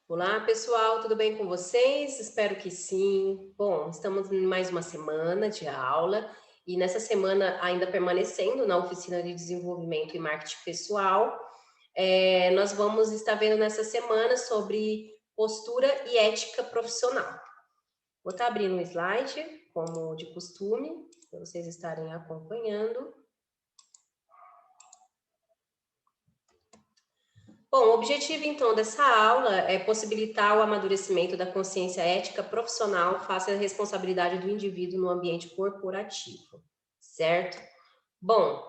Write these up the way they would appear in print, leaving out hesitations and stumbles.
Olá, pessoal, tudo bem com vocês? Espero que sim. Bom, estamos em mais uma semana de aula e nessa semana, ainda permanecendo na oficina de desenvolvimento e marketing pessoal, nós vamos estar vendo nessa semana sobre postura e ética profissional. Vou estar abrindo um slide, como de costume, para vocês estarem acompanhando. Bom, o objetivo então dessa aula é possibilitar o amadurecimento da consciência ética profissional face à responsabilidade do indivíduo no ambiente corporativo, certo? Bom,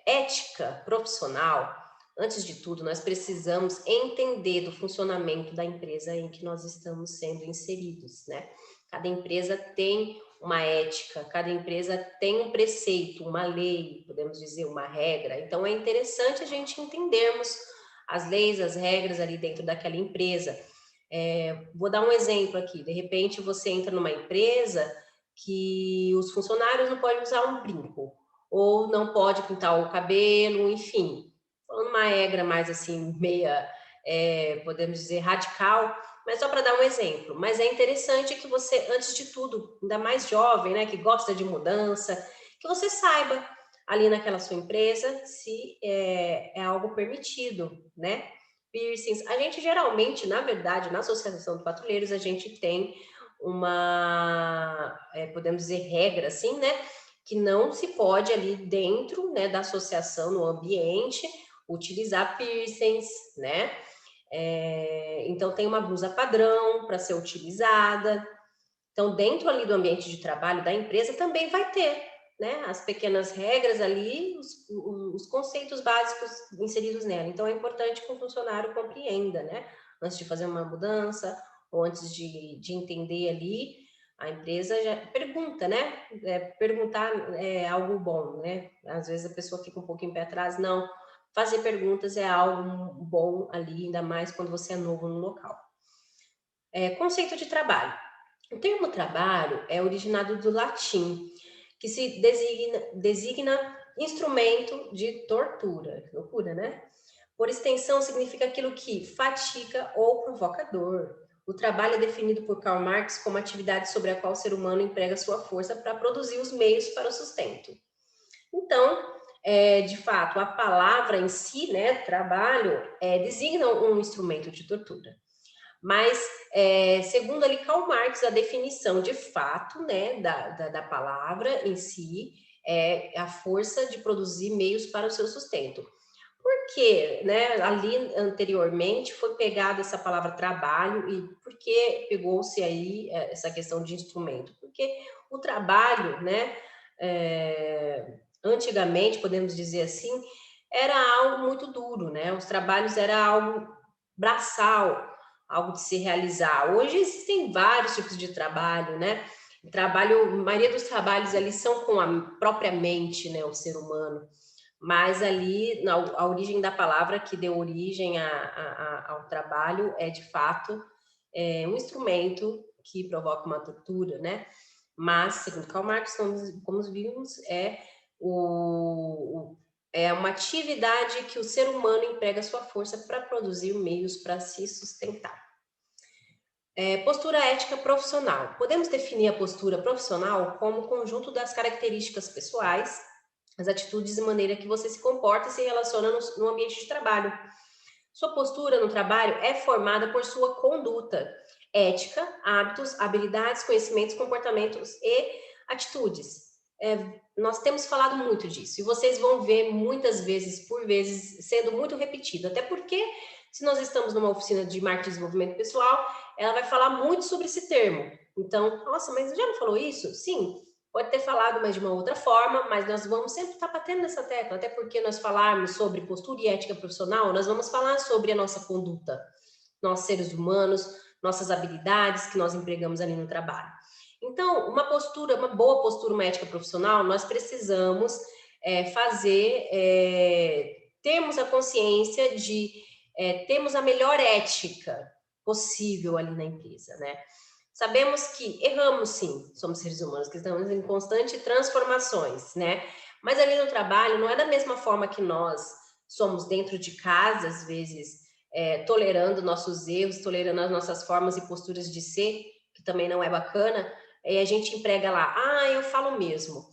ética profissional, antes de tudo, nós precisamos entender do funcionamento da empresa em que nós estamos sendo inseridos, né? Cada empresa tem uma ética, cada empresa tem um preceito, uma lei, podemos dizer, uma regra. Então, é interessante a gente entendermos as leis, as regras ali dentro daquela empresa. Vou dar um exemplo aqui. De repente, você entra numa empresa que os funcionários não podem usar um brinco, ou não pode pintar o cabelo, enfim. Falando uma regra mais assim, meia, podemos dizer, radical, mas só para dar um exemplo. Mas é interessante que você, antes de tudo, ainda mais jovem, né, que gosta de mudança, que você saiba ali naquela sua empresa se é algo permitido, né? Piercings. A gente geralmente, na verdade, na Associação de Patrulheiros, a gente tem uma, podemos dizer, regra, assim, né? Que não se pode ali dentro, né, da associação, no ambiente, utilizar piercings, né? Então, tem uma blusa padrão para ser utilizada. Então, dentro ali do ambiente de trabalho da empresa também vai ter, né, as pequenas regras ali, os conceitos básicos inseridos nela. Então, é importante que o funcionário compreenda, né, antes de fazer uma mudança ou antes de entender ali, a empresa já pergunta, né, perguntar é algo bom, né, às vezes a pessoa fica um pouquinho pé atrás, não, fazer perguntas é algo bom ali, ainda mais quando você é novo no local. Conceito de trabalho. O termo trabalho é originado do latim, que se designa instrumento de tortura. Que loucura, né? Por extensão, significa aquilo que fatiga ou provoca dor. O trabalho é definido por Karl Marx como atividade sobre a qual o ser humano emprega sua força para produzir os meios para o sustento. Então, de fato, a palavra em si, né, trabalho, designa um instrumento de tortura. Mas, segundo ali Karl Marx, a definição de fato, né, da palavra em si, é a força de produzir meios para o seu sustento. Por quê? Né, ali anteriormente foi pegada essa palavra trabalho e por que pegou-se aí essa questão de instrumento? Porque o trabalho, né, antigamente, podemos dizer assim, era algo muito duro, né? Os trabalhos era algo braçal, algo de se realizar. Hoje existem vários tipos de trabalho, né? Trabalho, a maioria dos trabalhos ali são com a própria mente, né, o ser humano. Mas ali, a origem da palavra que deu origem ao trabalho é, de fato, um instrumento que provoca uma tortura, né? Mas, segundo Karl Marx, como vimos, é uma atividade que o ser humano emprega sua força para produzir meios para se sustentar. Postura ética profissional. Podemos definir a postura profissional como o conjunto das características pessoais, as atitudes e maneira que você se comporta e se relaciona no ambiente de trabalho. Sua postura no trabalho é formada por sua conduta ética, hábitos, habilidades, conhecimentos, comportamentos e atitudes. Nós temos falado muito disso e vocês vão ver muitas vezes, por vezes, sendo muito repetido, até porque se nós estamos numa oficina de marketing e desenvolvimento pessoal, ela vai falar muito sobre esse termo. Então, nossa, mas já não falou isso? Sim, pode ter falado, mas de uma outra forma, mas nós vamos sempre estar batendo nessa tecla, até porque nós falarmos sobre postura e ética profissional, nós vamos falar sobre a nossa conduta, nós seres humanos, nossas habilidades que nós empregamos ali no trabalho. Então, uma boa postura, uma ética profissional, nós precisamos termos a consciência de termos a melhor ética possível ali na empresa, né? Sabemos que erramos sim, somos seres humanos que estamos em constante transformações, né? Mas ali no trabalho não é da mesma forma que nós somos dentro de casa, às vezes, tolerando nossos erros, tolerando as nossas formas e posturas de ser, que também não é bacana, a gente emprega lá, eu falo mesmo,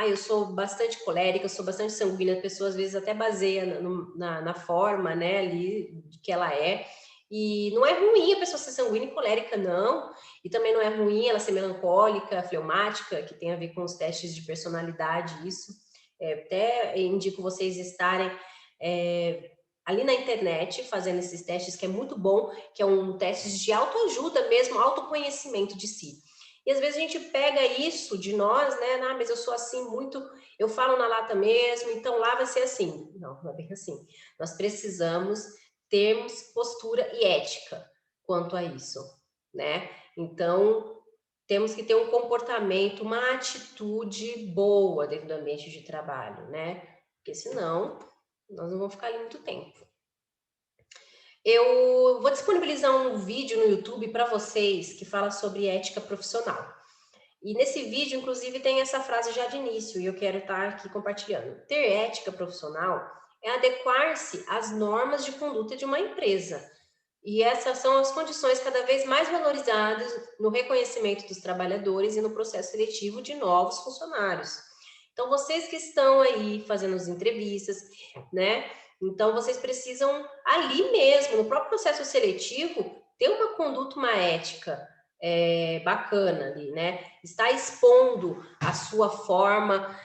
eu sou bastante colérica, eu sou bastante sanguínea, a pessoa às vezes até baseia na forma, né, ali, que ela é, e não é ruim a pessoa ser sanguínea e colérica, não, e também não é ruim ela ser melancólica, fleumática, que tem a ver com os testes de personalidade, isso, até indico vocês estarem ali na internet fazendo esses testes, que é muito bom, que é um teste de autoajuda mesmo, autoconhecimento de si. E às vezes a gente pega isso de nós, né? Mas eu sou assim muito, eu falo na lata mesmo, então lá vai ser assim. Não é bem assim. Nós precisamos termos postura e ética quanto a isso, né? Então, temos que ter um comportamento, uma atitude boa dentro do ambiente de trabalho, né? Porque senão nós não vamos ficar ali muito tempo. Eu vou disponibilizar um vídeo no YouTube para vocês que fala sobre ética profissional. E nesse vídeo, inclusive, tem essa frase já de início, e eu quero estar aqui compartilhando. Ter ética profissional é adequar-se às normas de conduta de uma empresa. E essas são as condições cada vez mais valorizadas no reconhecimento dos trabalhadores e no processo seletivo de novos funcionários. Então, vocês que estão aí fazendo as entrevistas, né? Então, vocês precisam ali mesmo, no próprio processo seletivo, ter uma conduta, uma ética bacana ali, né? Está expondo a sua forma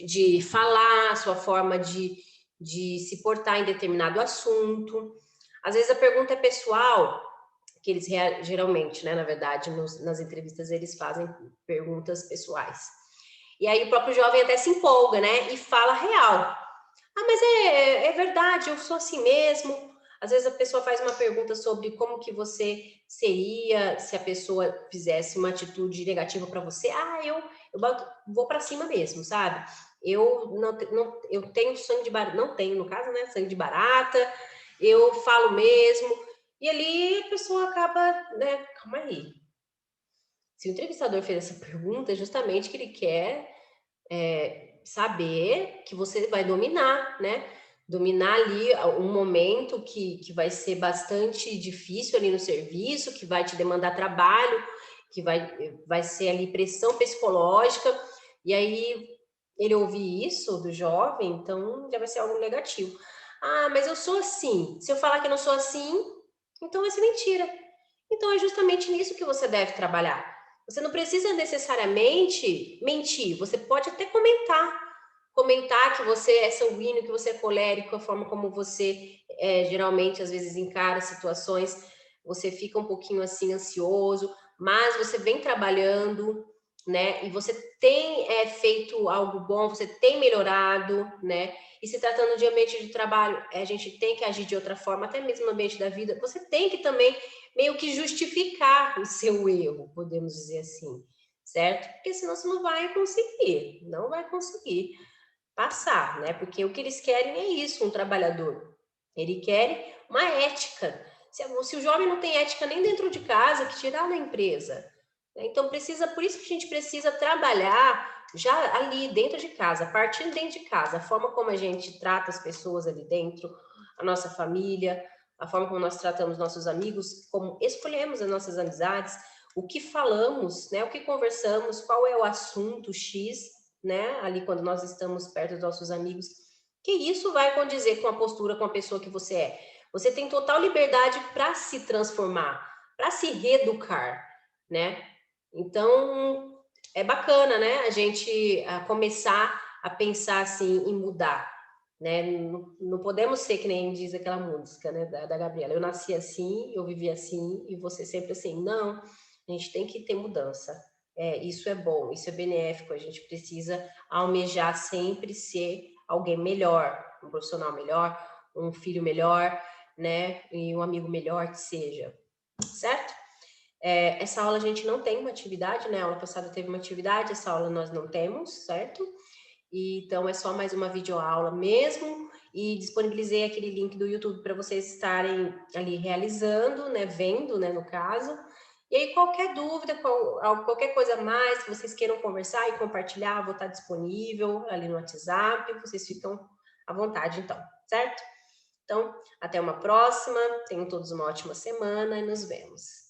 de falar, a sua forma de se portar em determinado assunto. Às vezes a pergunta é pessoal, que eles geralmente, né, na verdade, nas entrevistas eles fazem perguntas pessoais. E aí o próprio jovem até se empolga, né, e fala real. Mas é verdade, eu sou assim mesmo. Às vezes a pessoa faz uma pergunta sobre como que você seria se a pessoa fizesse uma atitude negativa para você. Eu vou para cima mesmo, sabe? Eu tenho sangue de barata, não tenho no caso, né? Sangue de barata, eu falo mesmo. E ali a pessoa acaba, né? Calma aí. Se o entrevistador fez essa pergunta, é justamente que ele quer saber que você vai dominar, né? Dominar ali um momento que vai ser bastante difícil ali no serviço, que vai te demandar trabalho, que vai ser ali pressão psicológica, e aí ele ouvir isso do jovem, então já vai ser algo negativo. Mas eu sou assim. Se eu falar que eu não sou assim, então vai ser mentira. Então é justamente nisso que você deve trabalhar. Você não precisa necessariamente mentir, você pode até comentar que você é sanguíneo, que você é colérico, a forma como você geralmente às vezes encara situações, você fica um pouquinho assim ansioso, mas você vem trabalhando, né? E você tem feito algo bom, você tem melhorado, né? E se tratando de ambiente de trabalho, a gente tem que agir de outra forma, até mesmo no ambiente da vida, você tem que também meio que justificar o seu erro, podemos dizer assim, certo? Porque senão você não vai conseguir passar, né? Porque o que eles querem é isso, um trabalhador. Ele quer uma ética. Se o jovem não tem ética nem dentro de casa, que tirar na empresa. Então, por isso que a gente precisa trabalhar já ali dentro de casa, partindo dentro de casa, a forma como a gente trata as pessoas ali dentro, a nossa família, a forma como nós tratamos nossos amigos, como escolhemos as nossas amizades, o que falamos, né, o que conversamos, qual é o assunto X, né, ali quando nós estamos perto dos nossos amigos, que isso vai condizer com a postura, com a pessoa que você é. Você tem total liberdade para se transformar, para se reeducar, né? Então, é bacana, né, a gente começar a pensar assim em mudar, né? Não podemos ser que nem diz aquela música, né, da Gabriela. Eu nasci assim, eu vivi assim e você sempre assim. Não, a gente tem que ter mudança. Isso é bom, isso é benéfico. A gente precisa almejar sempre ser alguém melhor, um profissional melhor, um filho melhor, né? E um amigo melhor que seja, certo? Essa aula a gente não tem uma atividade, né? A aula passada teve uma atividade, essa aula nós não temos, certo? Então é só mais uma videoaula mesmo, e disponibilizei aquele link do YouTube para vocês estarem ali realizando, né, vendo, né, no caso. E aí qualquer dúvida, qualquer coisa mais que vocês queiram conversar e compartilhar, vou estar disponível ali no WhatsApp, vocês ficam à vontade então, certo? Então, até uma próxima, tenham todos uma ótima semana e nos vemos.